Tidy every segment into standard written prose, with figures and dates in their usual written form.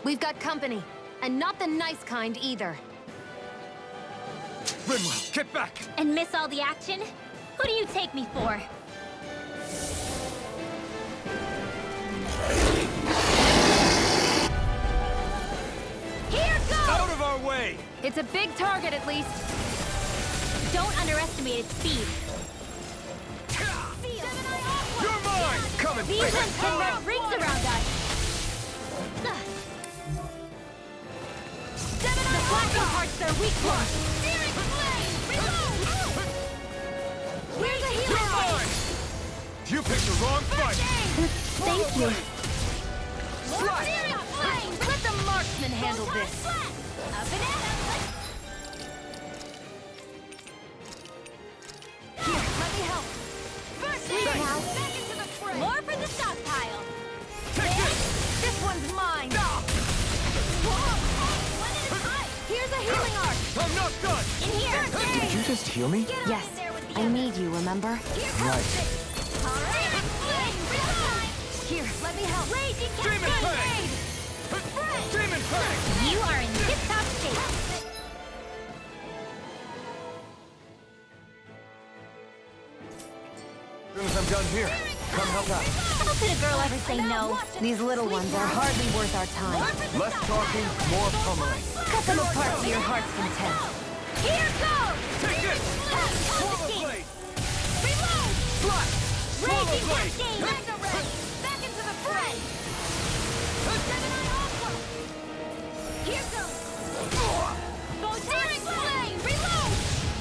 We've got company, and not the nice kind either. Rimwell, get back! And miss all the action? Who do you take me for? Here goes! Out of our way! It's a big target, at least. Don't underestimate its speed. You're mine! Come and These face ones can it! run rings around us. The flashing part's their weak point. Where's the You're healer? mine! You picked the wrong fight! Thank you. Slide! Let the marksman handle this. Up and at 'em. Here, let me help. Sweet now. Back into the fray. More for the stockpile. Take this! This one's mine. Whoa, hey, one at a time. Here's a healing arc. I'm not done! In here. Did you just heal me? Get on Yes, in there with the I others. need you, remember? Here Right. comes it. All right. Real Here, let me help. Raging Demon cascade. Fang! Demon Fang! You are in tip-top shape. As soon as I'm done here, come help out. How could a girl ever say no? These little ones are hardly worth our time. Less talking, more pummeling. Cut them apart to your heart's content. Here goes. Take it! Swallow Cascade. blade! Reload. Flash! Swallow Raging blade! cascade. Mega ray. Back into the fray. Gemini Aqua. Here goes. Botanic flame. Reload.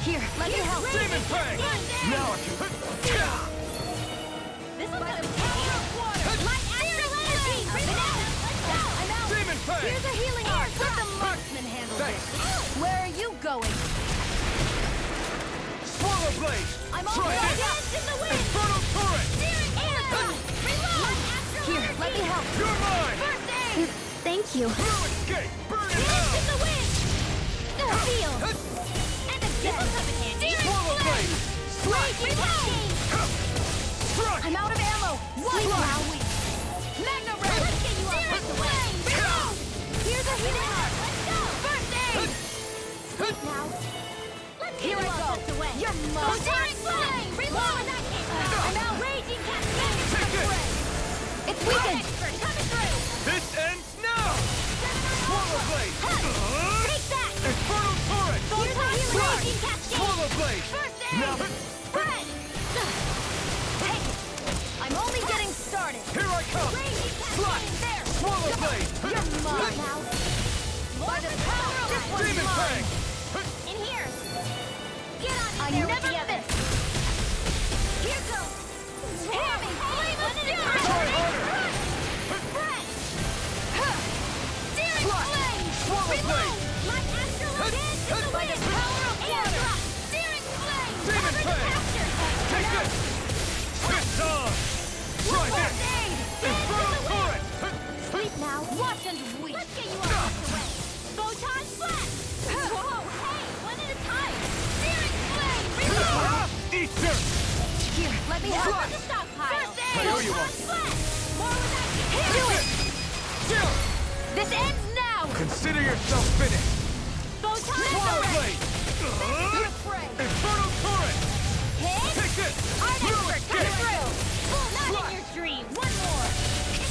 Here, let me help. Demon Fang! Now I can... This one's gonna power of water. Light astral energy. Reload. I'm out. Demon Fang! Here's a healing arc. Let the marksman handle Thanks. this. Where are you going? Swallow blade! I'm all Try ready. this! Dance in the wind. Infernal turret! Steering air thrust. Reload. Astral Here, energy. let me help. You're mine! First aid. Thank you. Blue escape! Burn it Dance in out! the wind. Feel. And again. This will come in handy. Swallow blade! Raging cascade. Strike! I'm out of ammo. What now? Magna ray. Let's get you off this way. Reload. Here's a healing arc. Let's go. First aid. Now, Let's here get I you go. off this way. You're mine. Botanic flame. Reload. I'm out. Raging cascade. Take it! It's weakened. Expert coming through. This ends now! Swallow blade! Take that. Infernal turret! Here's a healing Strike! raging cascade. Swallow blade! First aid. Now, Spread. I'm only getting started. here I come! Raging Slot! cascade. There. Swallow blade! You're mine. Now, By the power of this one's Demon mine. Fang! in here. Get on in I there never with the others. Here goes. Swarming flame of fury. Try harder! Spread. Steering Slot! flame. Swallow blade! My astral dance in the By the wind. power of Air water. thrust. Steering flame. Demon Cover the Fang. capture. Take this! It's on! Try this! Aid. Infernal turret! sleep now. Watch and weep. Let's get you off this way. Photon flash. Whoa, hey, one at a time. Steering flame. Reload. Eat dirt! Here, let me More help. for the stockpile. First aid. I know you Photon want. flash. More with that. Here. Do it! Still! This ends now. Consider yourself finished! Photon Swallow array. blade! Infernal turret! Hit. Take this! Art Blue expert coming escape! through. Not Slot. in your dreams. One more.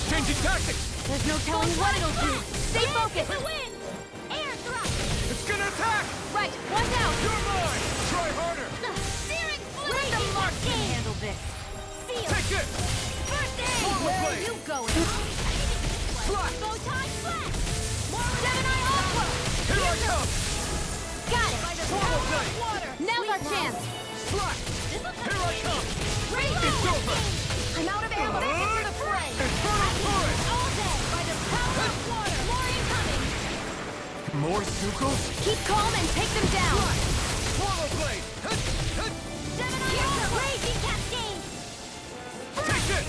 Changing tactics! There's no telling what it'll do. Stay focused. The wind. Air thrust. It's gonna attack! Right, one's out. You're mine! Try harder! Steering flame. Let the marksman cascade. handle this. Seal. Take this! First aid. Swallow Where are blade! you going? Slot! Photon flash. More with Gemini Aqua. Here I come! Got it. Swallow blade! water. Now's our chance. Slot! This will Here I come! It's over! I'm out of ammo. Into the fray. Infernal turret! All day. By the power of water. More incoming. More Sukos? Keep calm and take them down. Swallow blade! Gemini Aqua. Raging cascade. Take it!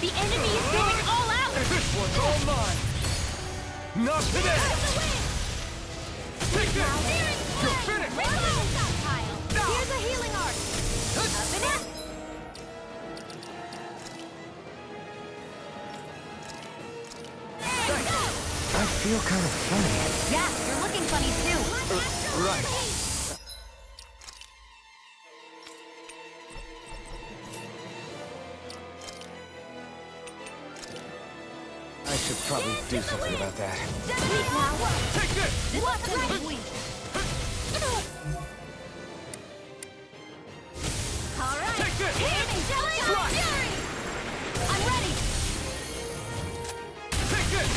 The enemy is going all out. And this one's all mine! Not today! With the wind. Take this! Steering You're flame. finished! Reload. Stockpile. Here's a healing arc. Up and up. Thanks. feel kind of funny. Yeah, you're looking funny too. Right. I should probably do something about that. Leave now. Take this! What the right? All right. Take this! Fury! I'm ready. Take this!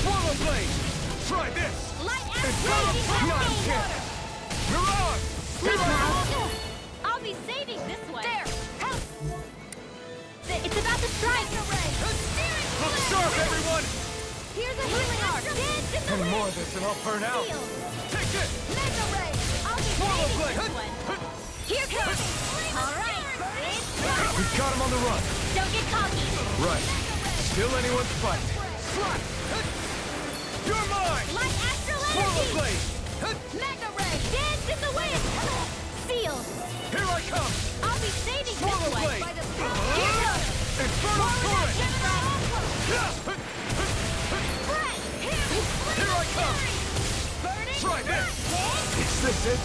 Swallow blade! Try this! Light Envelop acid! Mirage! Here I come! I'll be saving this one. There. Help. It's about to strike. Look sharp, everyone! Here's a healing arc. Dance in the Any wind. more of this and I'll burn out. Seal. Take this! Mega ray. I'll be Swallow saving blade! this one. Here comes. All right. We've got him on the run. Don't get cocky. Right. Still anyone's fight. Slap! You're mine! Light astral Swallow energy. blade! Mega ray. Dance in the wind. Seal. Here I come! I'll be saving this Swallow one. blade! By the here comes. Infernal torrent! Here I come! Try this! Is this it?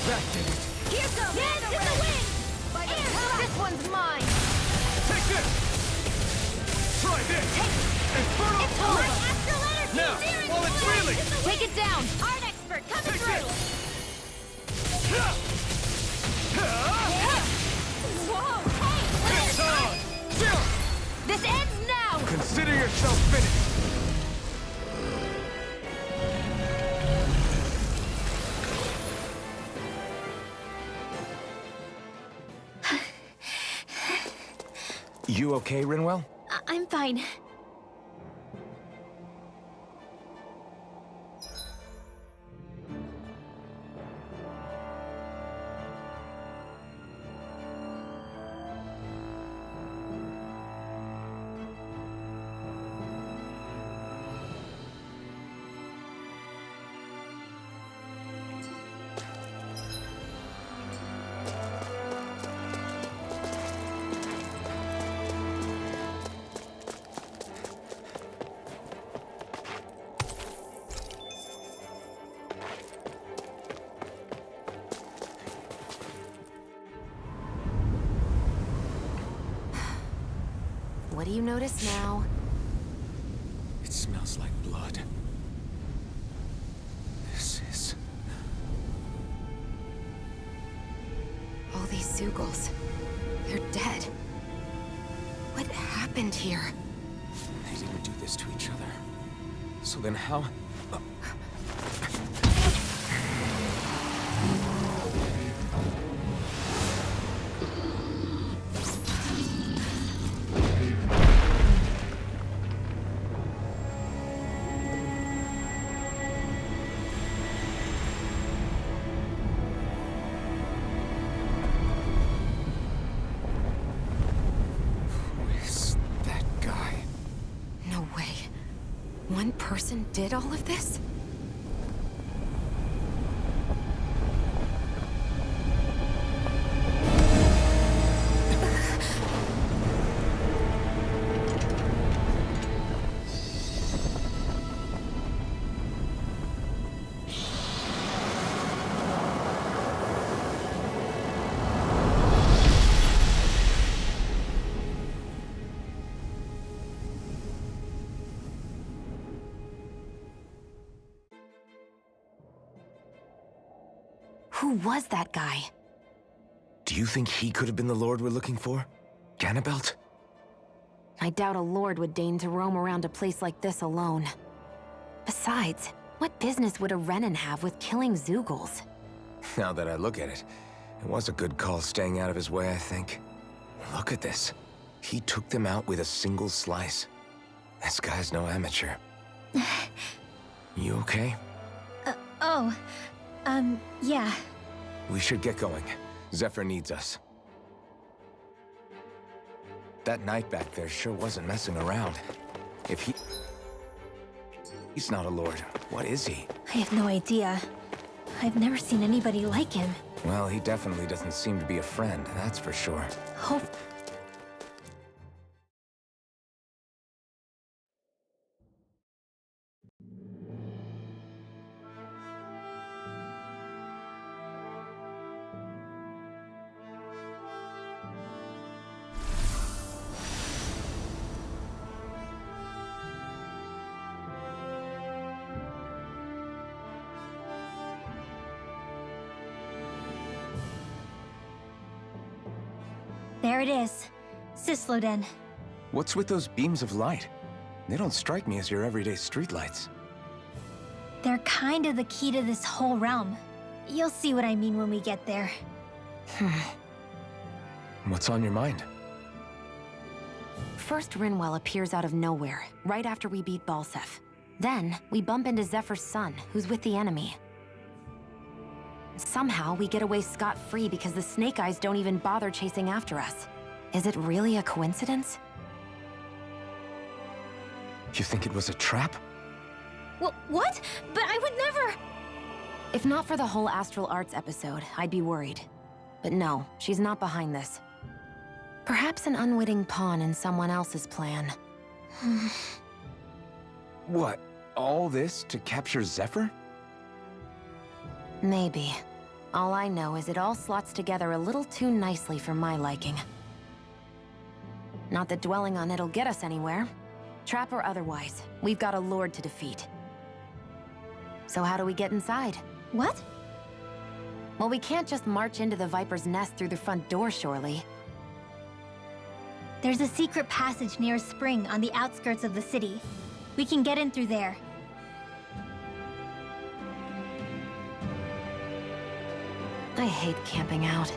That did it. Here comes. Dance in the wind. By the this one's mine. Take this! Try this! Infernal It's torrent! over. Astral energy. Now, Searing while it's blade. reeling. Take it down. Art expert coming Take through. this. Whoa. Hey. It's on! Zero! This ends now. Consider yourself finished. You okay, Rinwell? I'm fine. What do you notice now? It smells like blood. This is... All these Zeugles. They're dead. What happened here? They didn't do this to each other. So then how... Who is that guy? No way. One person did all of this? Who was that guy? Do you think he could have been the Lord we're looking for? Ganabelt? I doubt a lord would deign to roam around a place like this alone. Besides, what business would a Renan have with killing Zeugles? Now that I look at it, it was a good call staying out of his way, I think. Look at this. He took them out with a single slice. This guy's no amateur. You okay? Yeah. We should get going. Zephyr needs us. That knight back there sure wasn't messing around. If he's not a lord, what is he? I have no idea. I've never seen anybody like him. Well, he definitely doesn't seem to be a friend, that's for sure. Hope There it is. Cislódena. What's with those beams of light? They don't strike me as your everyday streetlights. They're kind of the key to this whole realm. You'll see what I mean when we get there. What's on your mind? First, Rinwell appears out of nowhere, right after we beat Balseph. Then, we bump into Zephyr's son, who's with the enemy. Somehow, we get away scot-free because the Snake Eyes don't even bother chasing after us. Is it really a coincidence? You think it was a trap? What? But I would never... If not for the whole Astral Arts episode, I'd be worried. But no, she's not behind this. Perhaps an unwitting pawn in someone else's plan. What? All this to capture Zephyr? Maybe. All I know is it all slots together a little too nicely for my liking. Not that dwelling on it'll get us anywhere. Trap or otherwise, we've got a lord to defeat. So how do we get inside? What? Well, we can't just march into the Viper's nest through the front door, surely. There's a secret passage near a spring on the outskirts of the city. We can get in through there. I hate camping out.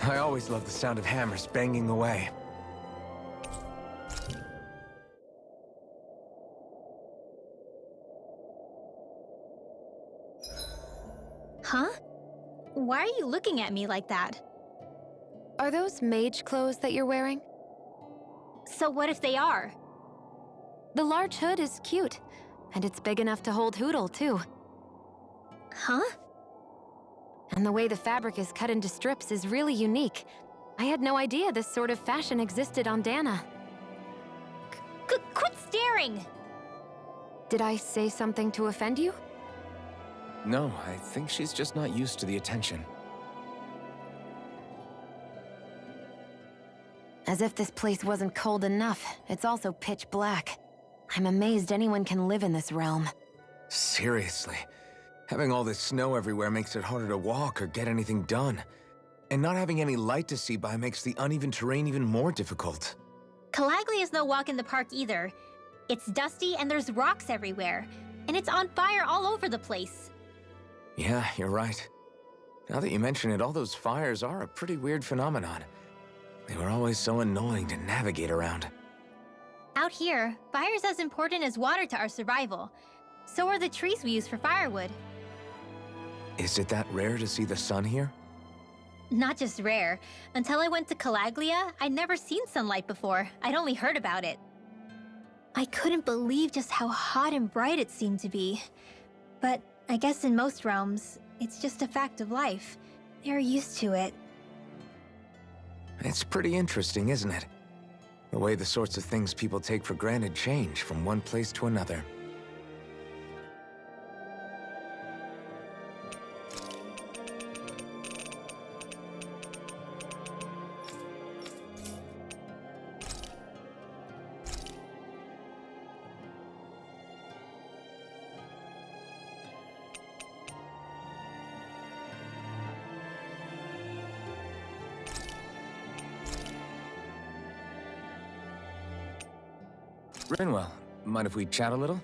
I always love the sound of hammers banging away. Huh? Why are you looking at me like that? Are those mage clothes that you're wearing? So what if they are? The large hood is cute, and it's big enough to hold Hootle, too. Huh? And the way the fabric is cut into strips is really unique. I had no idea this sort of fashion existed on Dana. Quit staring! Did I say something to offend you? No, I think she's just not used to the attention. As if this place wasn't cold enough, it's also pitch black. I'm amazed anyone can live in this realm. Seriously. Having all this snow everywhere makes it harder to walk or get anything done. And not having any light to see by makes the uneven terrain even more difficult. Calagli is no walk in the park either. It's dusty and there's rocks everywhere. And it's on fire all over the place. Yeah, you're right. Now that you mention it, all those fires are a pretty weird phenomenon. They were always so annoying to navigate around. Out here, fire's as important as water to our survival. So are the trees we use for firewood. Is it that rare to see the sun here? Not just rare. Until I went to Calaglia, I'd never seen sunlight before. I'd only heard about it. I couldn't believe just how hot and bright it seemed to be. But I guess in most realms, it's just a fact of life. They're used to it. It's pretty interesting, isn't it? The way the sorts of things people take for granted change from one place to another. Rinwell, mind if we chat a little?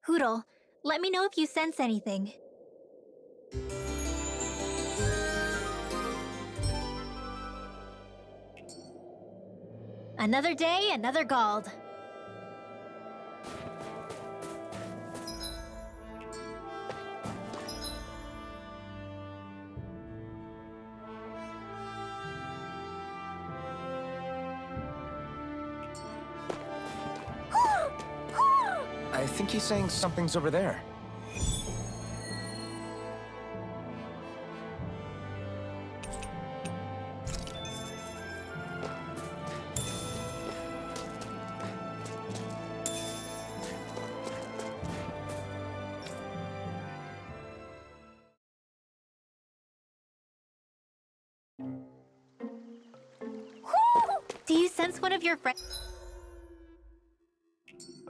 Hootle, let me know if you sense anything. Another day, another Gald. I think he's saying something's over there. Do you sense one of your friends?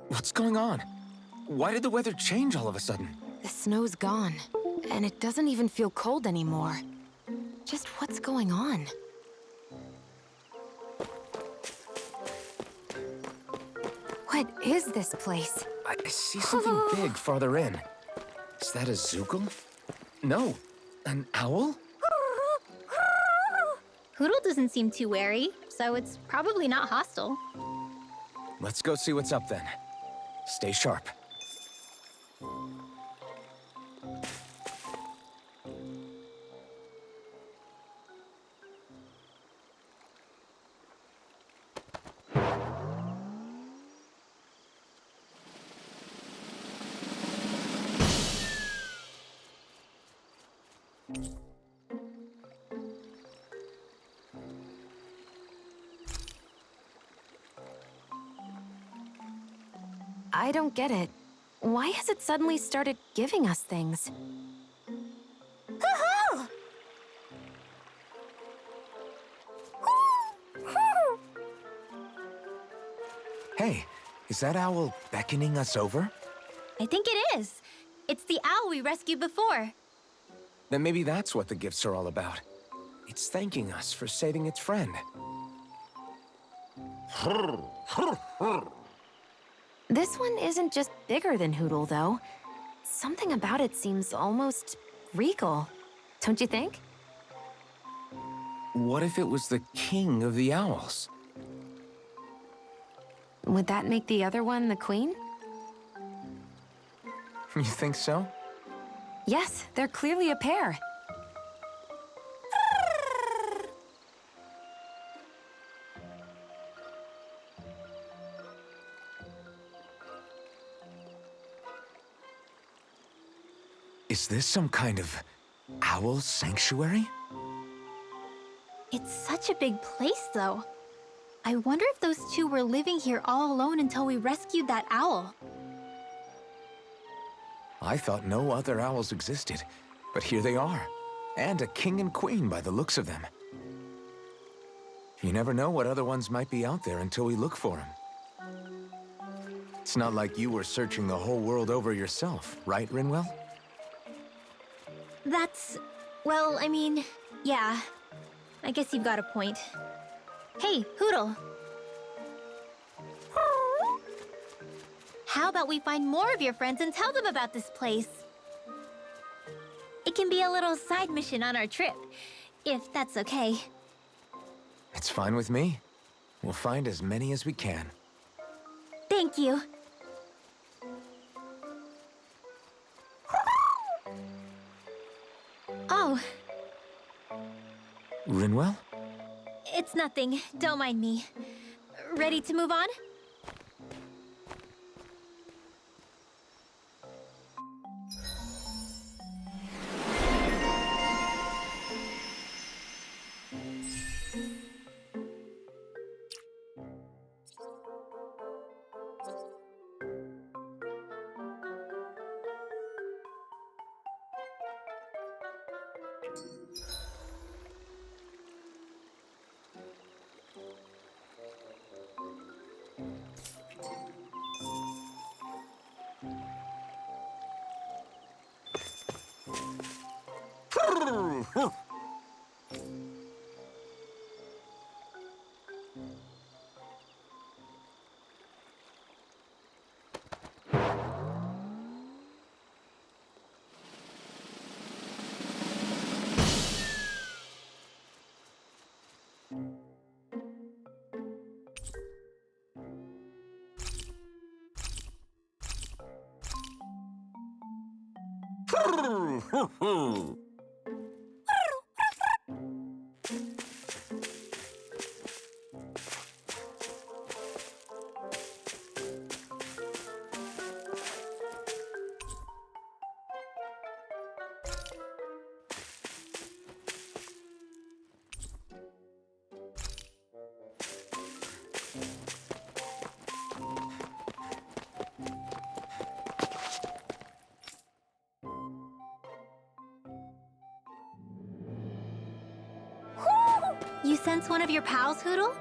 What's going on? Why did the weather change all of a sudden? The snow's gone, and it doesn't even feel cold anymore. Just what's going on? What is this place? I see something big farther in. Is that a Zoogle? No, an owl? Hootle doesn't seem too wary, so it's probably not hostile. Let's go see what's up then. Stay sharp. I don't get it. Why has it suddenly started giving us things? Hey, is that owl beckoning us over? I think it is. It's the owl we rescued before. Then maybe that's what the gifts are all about. It's thanking us for saving its friend. This one isn't just bigger than Hootle, though. Something about it seems almost regal, don't you think? What if it was the king of the owls? Would that make the other one the queen? You think so? Yes, they're clearly a pair. Is this some kind of owl sanctuary? It's such a big place, though. I wonder if those two were living here all alone until we rescued that owl. I thought no other owls existed, but here they are. And a king and queen by the looks of them. You never know what other ones might be out there until we look for them. It's not like you were searching the whole world over yourself, right, Rinwell? That's... well, I mean, yeah. I guess you've got a point. Hey, Hoodle. How about we find more of your friends and tell them about this place? It can be a little side mission on our trip, if that's okay. It's fine with me. We'll find as many as we can. Thank you. Oh, Rinwell? it's nothing. Don't mind me. Ready to move on? You sense one of your pals, Hoodle?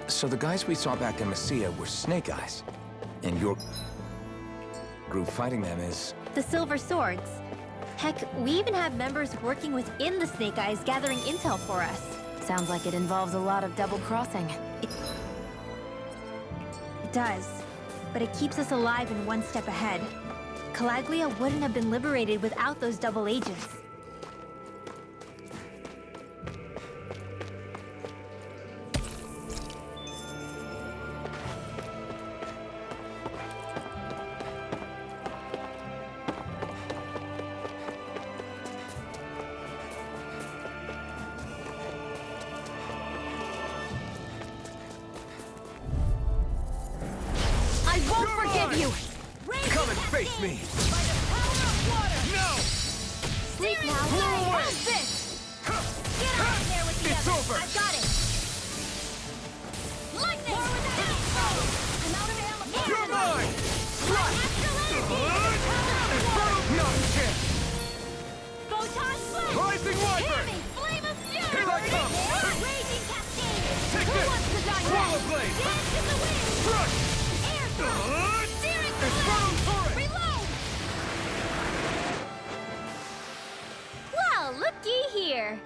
So the guys we saw back in Messia were Snake Eyes. And your group fighting them is... The Silver Swords. Heck, we even have members working within the Snake Eyes gathering intel for us. Sounds like it involves a lot of double-crossing. It does, but it keeps us alive and one step ahead. Calaglia wouldn't have been liberated without those double agents. I won't forgive you! Come and face me! By the power of water! No! Sleep now! How's this? Get out of there with the It's others. over. I've got it! Lightning! More with the head! I'm out of ammo! You're mine! Natural energy! No chance! Photon flame! Rising Wyvern! Hear me! Flame of fury! Here I come! Raging cascade! Take Who this! wants to die Swallow next? blade! Dance in the wind! Crush! Air thrust! Searing Infernal blade! torrent! Reload! Well, looky here.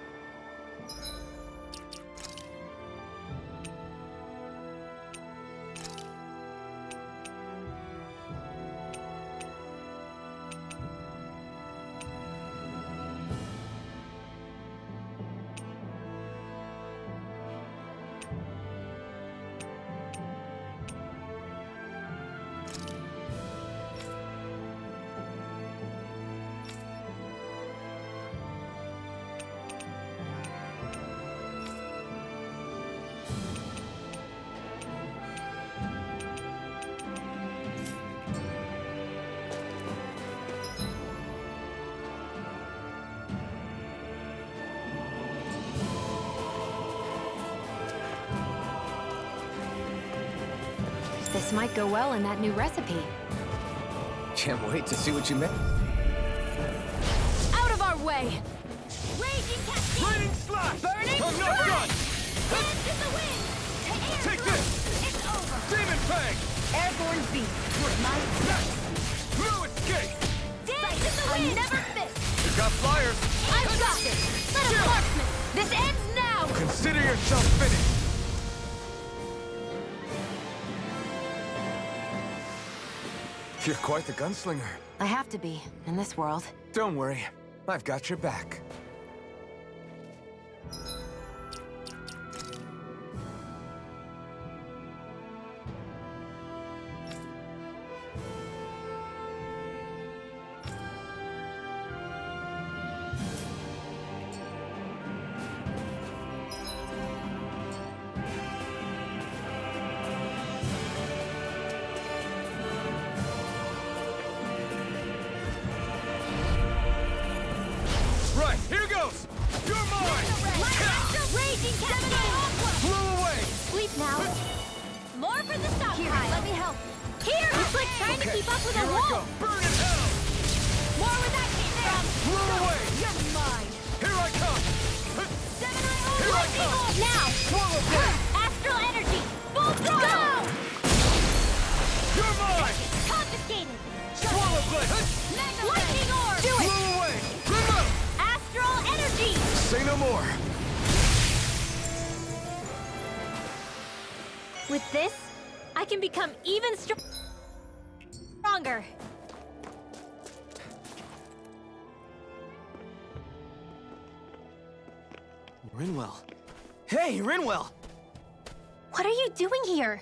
This might go well in that new recipe. Can't wait to see what you make. Out of our way! Raging cascade! Lightning slash! Burning I'm not strike! done! Dance in the wind! To air Take this! It's over! Demon Fang! Airborne beast. My No escape! Dance in the wind! I never miss! You got flyers! I've got this! Let him marksman! This ends now! Consider yourself finished! You're quite the gunslinger. I have to be, in this world. Don't worry, I've got your back. Right, here goes! You're mine! Raging cascade! Blew away! Sleep now. More for the stockpile. Let me help. Here! It's like trying to keep up with a Here I go! wolf. Burn in hell! More where that came from. Blew away! You're mine. Here I come! Here I come! Now! Swallow blade! Astral energy! Full throttle! You're mine! Confiscated! Swallow blade! Lightning orb! Do Blew away! Remote! Astral energy! Say no more. With this, I can become even stronger. Rinwell. Hey, Rinwell! What are you doing here?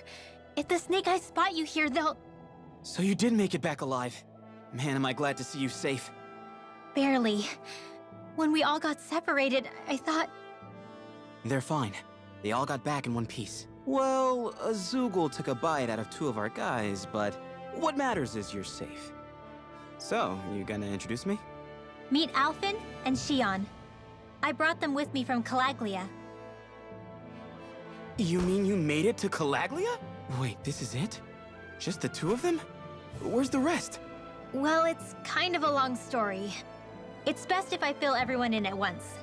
If the Snake Eyes spot you here, they'll... So you did make it back alive. Man, am I glad to see you safe. Barely. When we all got separated, I thought... They're fine. They all got back in one piece. Well, a Zoogle took a bite out of 2 of our guys, but what matters is you're safe. So, you gonna introduce me? Meet Alphen and Shion. I brought them with me from Calaglia. You mean you made it to Calaglia? Wait, this is it? Just the 2 of them? Where's the rest? Well, it's kind of a long story. It's best if I fill everyone in at once.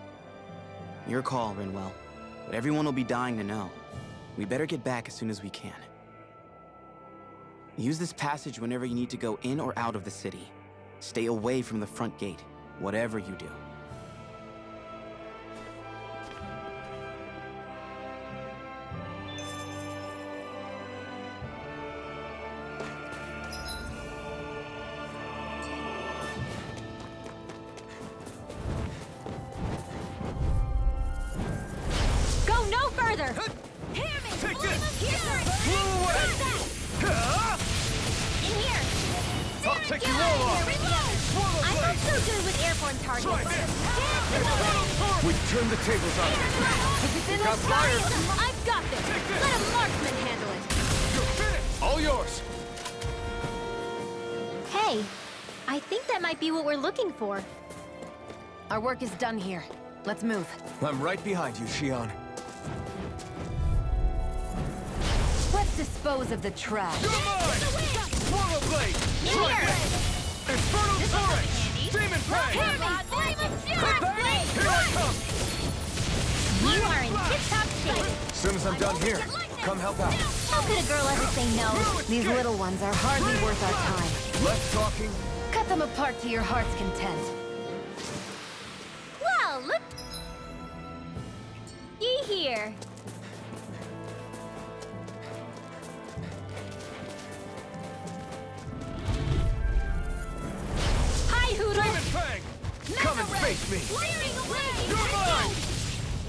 Your call, Rinwell. But everyone will be dying to know. We better get back as soon as we can. Use this passage whenever you need to go in or out of the city. Stay away from the front gate, whatever you do. Go no further! Hear me! Take this! Here! Blew away! Ah! In here! I'll take you all off! Swallow I'm not blade! so good with airborne targets. Try this! Get in the way! We turned the tables on them. If it's in Got those fire. fires, I've got this! Take this. Let a marksman handle it! You're finished! All yours. Hey, I think that might be what we're looking for. Our work is done here. Let's move. I'm right behind you, Shion. Let's dispose of the trash. You're mine! Swallow blade! Try here. this! Infernal torrent! Demon prey! Hear me! Flame of fury! Here I come! You are in tip-top shape. As soon as I'm done here, come help out. How could a girl ever say no? These little ones are hardly worth our time. Less talking. Cut them apart to your heart's content. Well, look ye here. Hi, Hoodle. Demon fang! Come and face me! Clearing away. You're mine!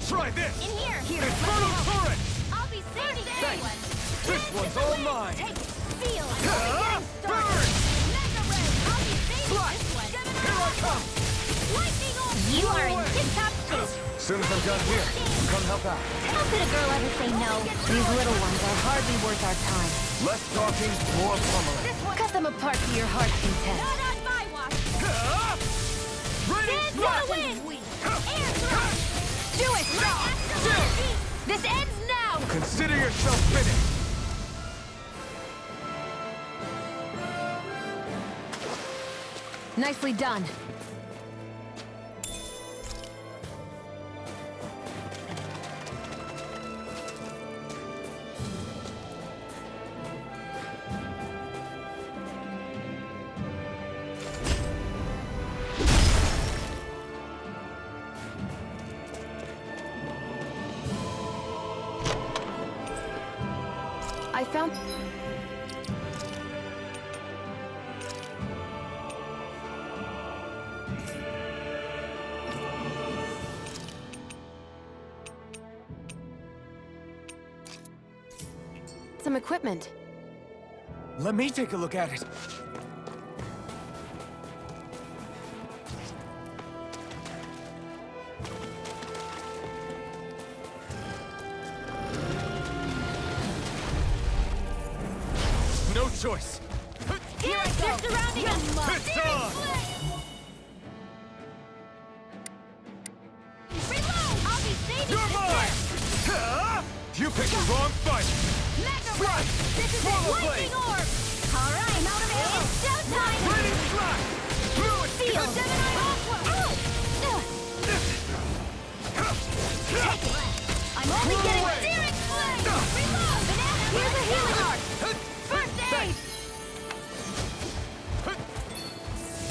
Try this! In here. Infernal torrent! I'll be saving everyone. This one's all mine! Feel it. Ah! Burn! Mega Red. I'll be saving Fly! this one. Here I come! Lightning orb. You are in tip-top shape. As soon as I'm done here, come help out. How could a girl ever say no? These little ones are hardly worth our time. Less talking, more pummeling. Cut them apart to your heart's content. Not on my watch. Ah! Ready? Dance to Fly! the wind. Air thrust. Do it! This ends now. Consider yourself finished. Nicely done. jump? Some equipment. Let me take a look at it. No choice. Here I go! They're surrounding us! It's on! Reload! I'll be saving You're mine! Huh? You picked the wrong fight! Mega Strike! This is Swallow it! Lightning blade! orb! Alright, I'm out of ammo! It's showtime! Bleeding slash! Fluid Seal! cut! Gemini Aqua! Take it! I'm only getting Searing Flame! Reload! Banana! Here's a healing art! First aid!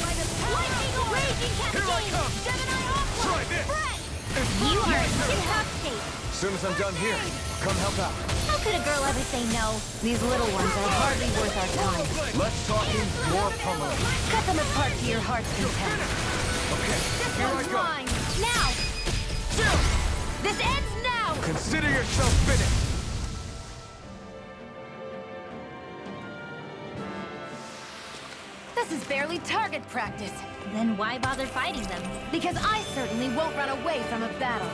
Lightning orb! Raging Here I Cascade! come! Gemini Aqua! Try this! Fresh! You are in tip-top shape! As soon as I'm done here, come help out. How could a girl ever say no? These little ones are hardly worth our time. Less talking, more pummeling. Cut them apart to your heart's content. Okay, This here I one's go. mine! Now! This ends now! Consider yourself finished. This is barely target practice. Then why bother fighting them? Because I certainly won't run away from a battle.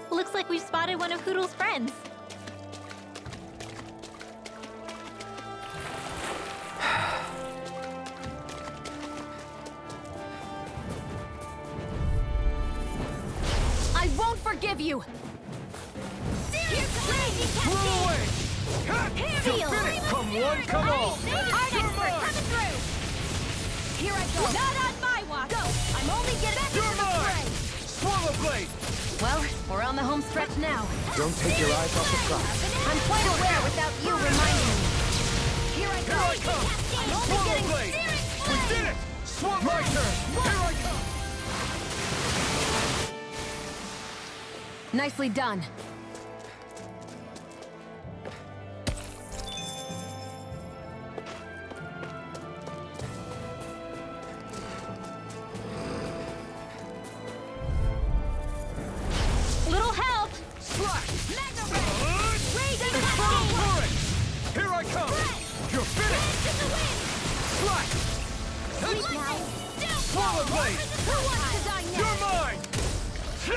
Looks like we've spotted one of Hoodle's friends. I won't forgive you! Blow away! Seal! Come one, come all! Art expert coming through! Here I go! Not on my watch! Go! I'm only getting back You're into the mine! fray! Swallow blade! Well, we're on the home stretch now. Don't take your eyes off the prize. I'm quite aware without you reminding me. Here I Here I come! I'm only Swallow getting blade! Searing We Flame! did it! Swallow my turn! Here I come! Nicely done. Little help! Slash! Mega Ray! Raging External Cascade! current! Here I come! You're finished! To the wind! Slash! Sweet now! Swallow blade! Who wants to die next? You're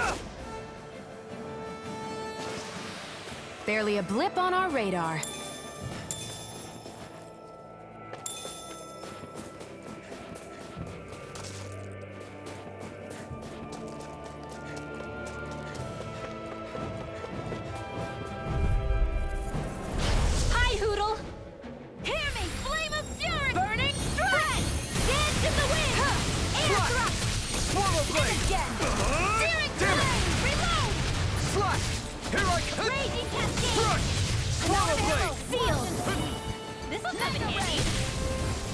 mine! Barely a blip on our radar. Hi, Hoodle! Hear me! Flame of Fury! Burning Strike! Dance in the wind! Air thrust! Swallow blade! Again! Searing Damn it! Flame! Reload! Slash! Here I come! Raging Cascade! Crush! Swallow blade! Sealed! This'll come in handy!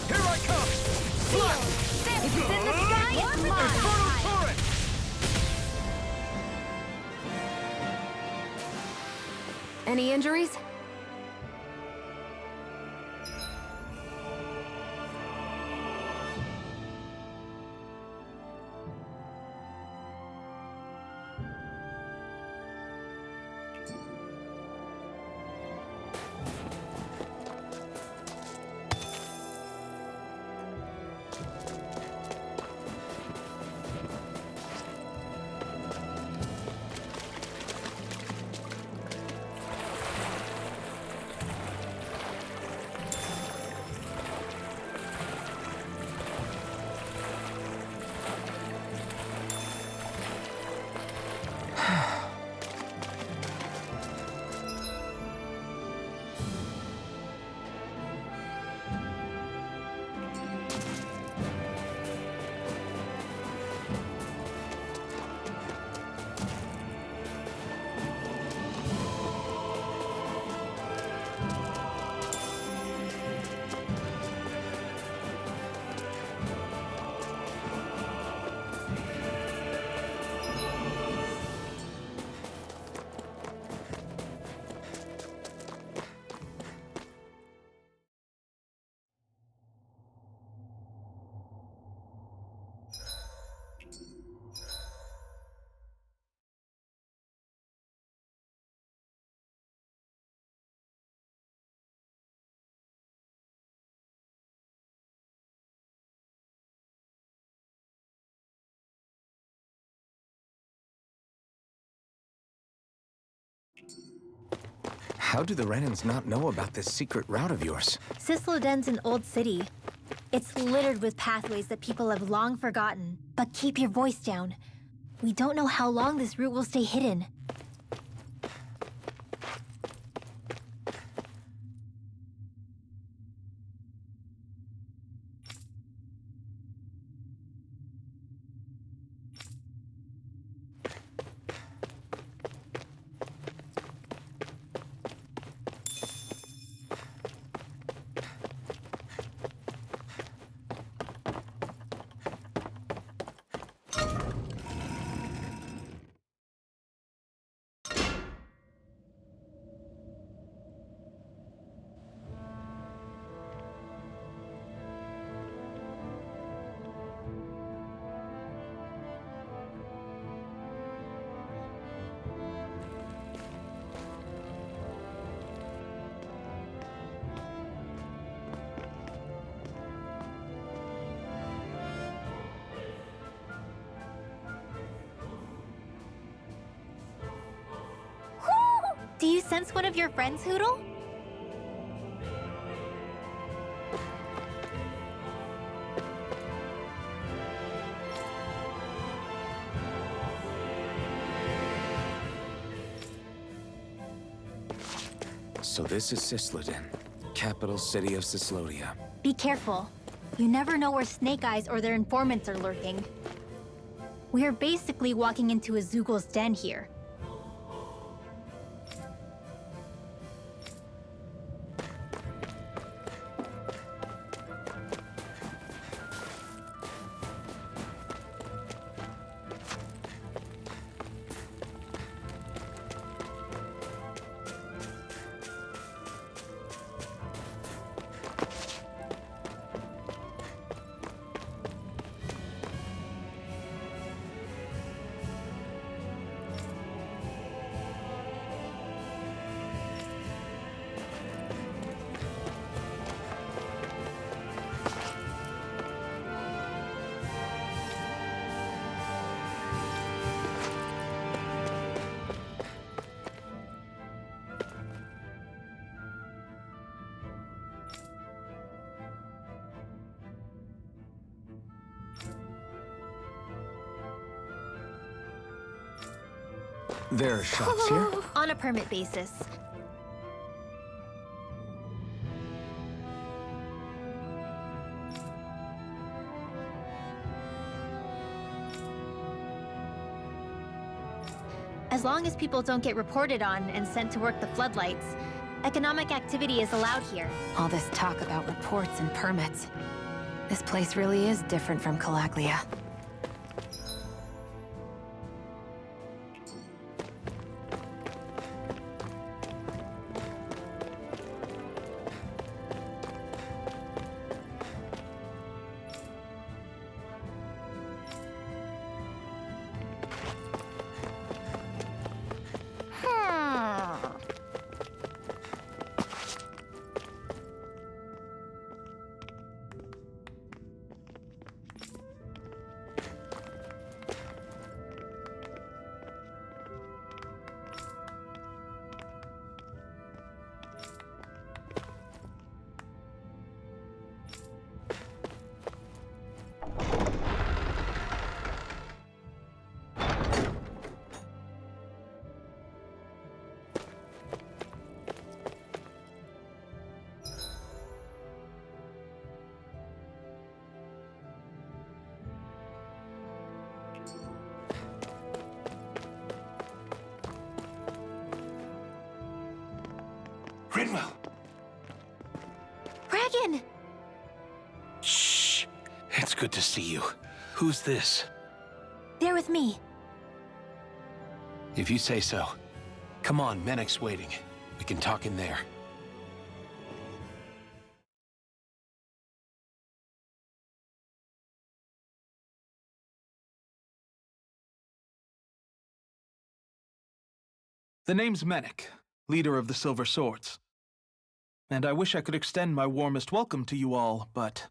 Here I come! Slash! If it's in the sky, it's mine. Infernal torrent! Any injuries? How do the Renans not know about this secret route of yours? Cislódena's an old city. It's littered with pathways that people have long forgotten. But keep your voice down. We don't know how long this route will stay hidden. Do you sense one of your friends, Hootle? So this is Cislódena, capital city of Cislódena. Be careful. You never know where Snake Eyes or their informants are lurking. We're basically walking into a Zoogl's den here. There are shops here? On a permit basis. As long as people don't get reported on and sent to work the floodlights, economic activity is allowed here. All this talk about reports and permits. This place really is different from Calaglia. Rinwell! Dragon! Shh! It's good to see you. Who's this? They're with me. If you say so. Come on, Menek's waiting. We can talk in there. The name's Menek, leader of the Silver Swords. And I wish I could extend my warmest welcome to you all, but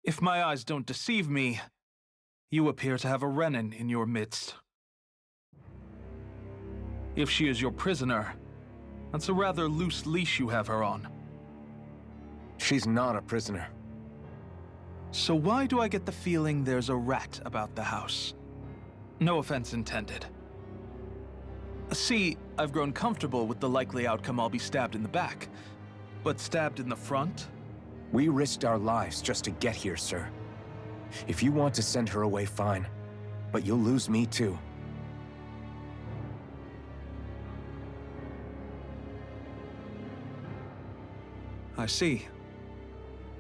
if my eyes don't deceive me, you appear to have a Renan in your midst. If she is your prisoner, that's a rather loose leash you have her on. She's not a prisoner. So why do I get the feeling there's a rat about the house? No offense intended. See, I've grown comfortable with the likely outcome I'll be stabbed in the back. But stabbed in the front? We risked our lives just to get here, sir. If you want to send her away, fine. But you'll lose me too. I see.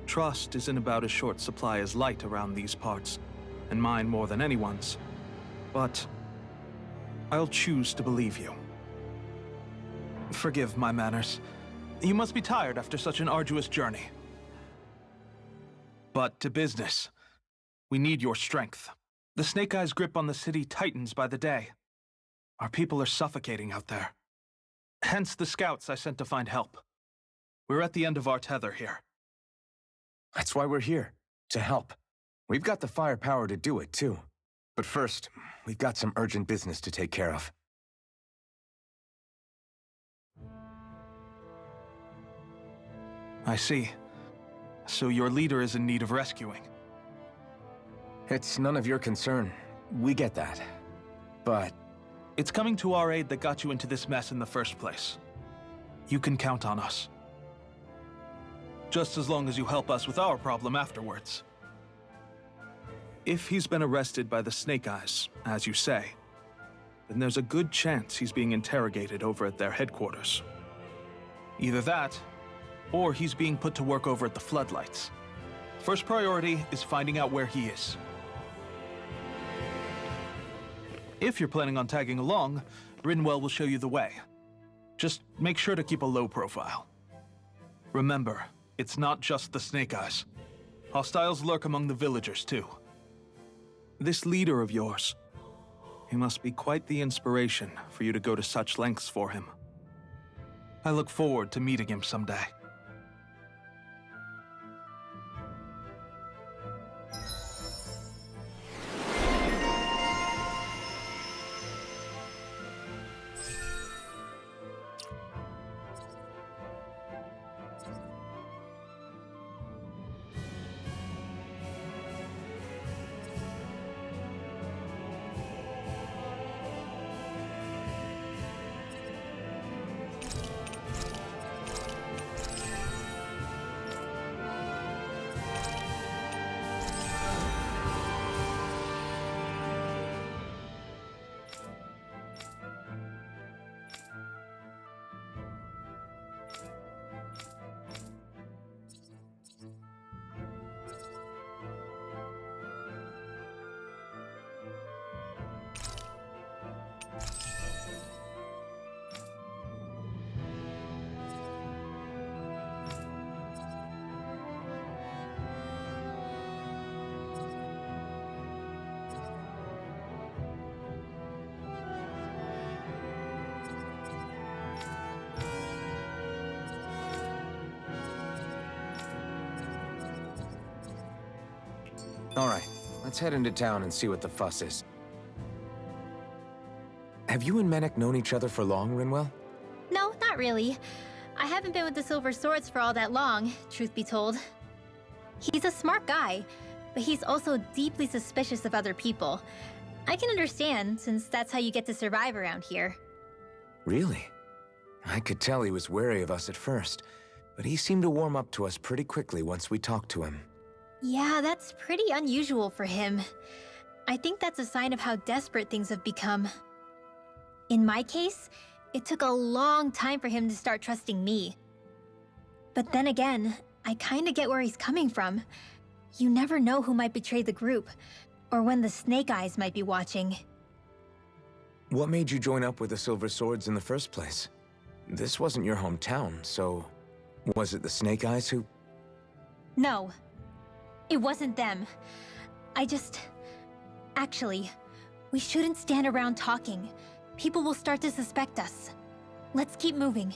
Trust is in about as short supply as light around these parts, and mine more than anyone's. But I'll choose to believe you. Forgive my manners. You must be tired after such an arduous journey. But to business. We need your strength. The Snake Eyes' grip on the city tightens by the day. Our people are suffocating out there. Hence the scouts I sent to find help. We're at the end of our tether here. That's why we're here, to help. We've got the firepower to do it, too. But first, we've got some urgent business to take care of. I see. So your leader is in need of rescuing. It's none of your concern. We get that. But it's coming to our aid that got you into this mess in the first place. You can count on us. Just as long as you help us with our problem afterwards. If he's been arrested by the Snake Eyes, as you say, then there's a good chance he's being interrogated over at their headquarters. Either that, or he's being put to work over at the Floodlights. First priority is finding out where he is. If you're planning on tagging along, Rinwell will show you the way. Just make sure to keep a low profile. Remember, it's not just the Snake Eyes. Hostiles lurk among the villagers, too. This leader of yours, he must be quite the inspiration for you to go to such lengths for him. I look forward to meeting him someday. all right, let's head into town and see what the fuss is. Have you and Menek known each other for long, Rinwell? No, not really. I haven't been with the Silver Swords for all that long, truth be told. He's a smart guy, but he's also deeply suspicious of other people. I can understand, since that's how you get to survive around here. Really? I could tell he was wary of us at first, but he seemed to warm up to us pretty quickly once we talked to him. Yeah, that's pretty unusual for him. I think that's a sign of how desperate things have become. In my case, it took a long time for him to start trusting me. But then again, I kinda get where he's coming from. You never know who might betray the group, or when the Snake Eyes might be watching. What made you join up with the Silver Swords in the first place? This wasn't your hometown, so was it the Snake Eyes who... No, it wasn't them. Actually, we shouldn't stand around talking. People will start to suspect us. Let's keep moving.